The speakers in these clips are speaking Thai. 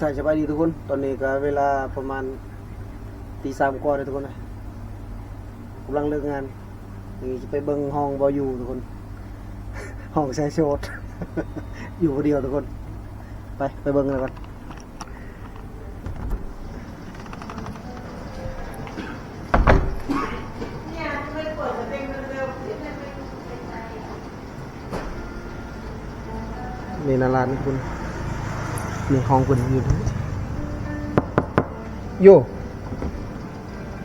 ถ่ายสบายดีทุกคนตอนนี้ก็เวลาประมาณตี 3กว่าเลยทุกคนนะกำลังเลิกงานนี่จะไปเบิ่งห้องบออยู่ทุกคน ห้องแซ่โชด อยู่คนเดียวทุกคนไปเบิ่งกันก่อนนี่นาร้านทุกคนนี่ห้องคนอยู่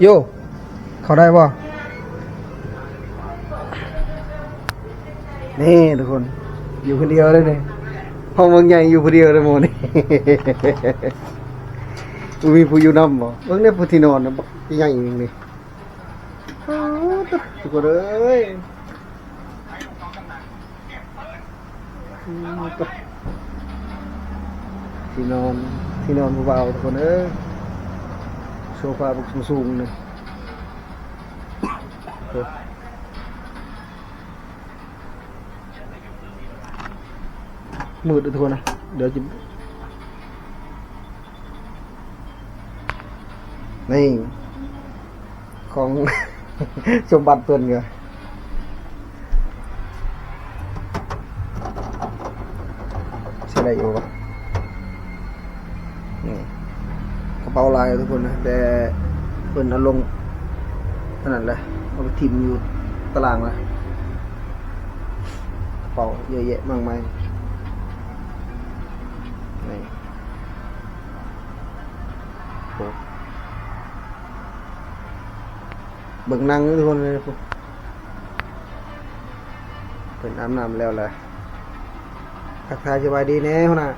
โยเขาได้ป่ะนี่ทุกคนอยู่คนเดียวเลยเนี่ยห้องบางใหญ่อยู่คนเดียวเลยโมนี่ มีผู้อยู่นำบ่เบิ่งเนี่ยผู้ที่นอนนะใหญ่จริงนี่ทุกคนเอ้ยที่นอนผู้เบาทุกคนเอ้ยโซฟาบุกสูงๆเลยมืดทุกคนนะเดี๋ยวจะนี่ของ สมบัติเพิ่นก็ใช่ได้อยู่ปะนี่กระเป๋าลายทุกคนนะแต่เพิ่นเอาลงขนาดเลยเอาไปทิ่มอยู่ตารางละกระเป๋าเยอะแยะมากมายนี่โอ้เบิ่งนั่งทุกคนเลยเพิ่นอาบน้ำแล้วแหละทักทายสบายดีแน่หัวหน้า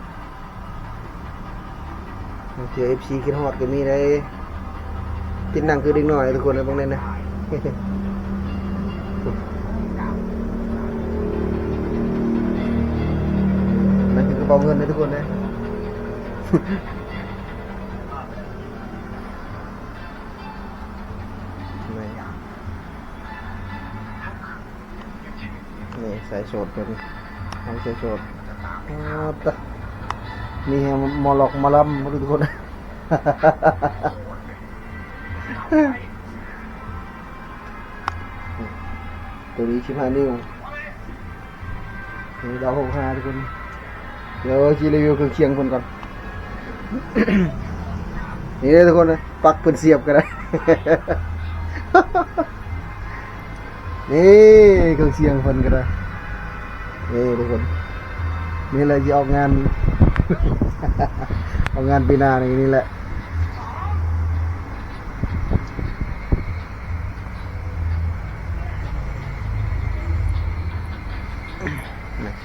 เจอ FC คิดฮอดก็มีได้ติดนั่งคือเด็กน้อยทุกคนเลยบางเล่นนะ นั่นคือกระเป๋าเงินนะทุกคนนะ นี่ใส่โสดเป็นห้องใส่โสดนี่มอลอกมาล้ำทุกคน ตัวนี้15 นิ้วนี่ดาว65ทุกคนเดี๋ยวจีรีวิวเครื่องเคียงคนก่อน นี่เลยทุกคนนะปักเป็นเสียบกันเลย นี่เครื่องเสียงคนกันเลยนี่ทุกคนนี่แหละจะออกงาน ออกงานปีหน้านี่แหละ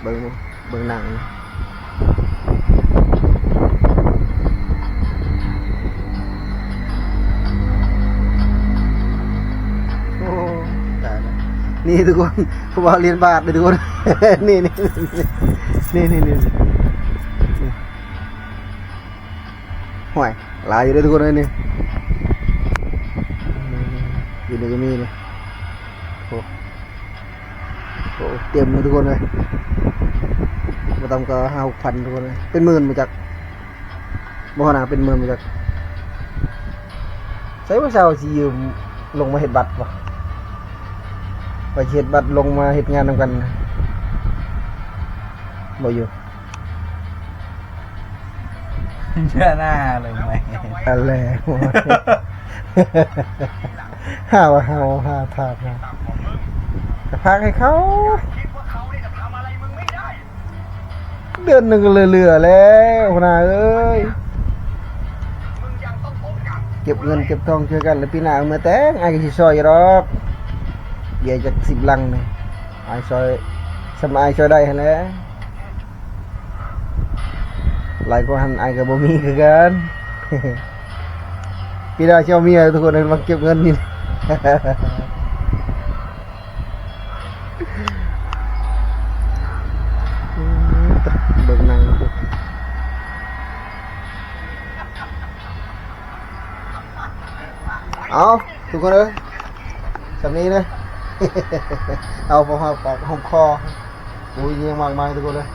เบิ่งหนังนี่ทุกคนเขาบอกเรียนบาทเลยทุกคน นี่ห่วยหลายอยู่ด้วยทุกคนเลยนี่อยู่ในก็มีเลยโอ้เตรียมเลยทุกคนเลยมาทำก็5-6 พันทุกคนเลยเป็นหมื่นมาจากบ่อนาเป็นหมื่นมาจากใช้ว่าเช้าสิยืมลงมาเห็ดบัตรป่ะไปเห็ดบัตรลงมาเห็ดงานนำกันบ่อยู่ เชื่อหน้าเลยไหม อะไร ห้าวถาดนะจะพักให้เขาเดือนหนึ่งก็เหลือแล้วนะเอ้ยเก็บเงินเก็บทองช่วยกันแล้วปีหน้าเมื่อแต่งไอ้ก็สิซอยหรอกใหญ่จาก10 ลังเลยไอ้ซอยสมัยซอยได้ฮะแล้วหลายคนไอ้กับบ่มีคือกัน ปีหน้าเจ้าเมียทุกคนเลยมาเก็บเงินนี่ เบิ่งหนังเอาทุกคนเลยสำนี้เลย เอาพอหอมปากหอมคอโอ้ยยังมากมายทุกคนเลย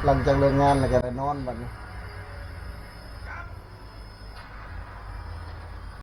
หลังจากเลิกงานแล้วก็ได้นอนบัดนี้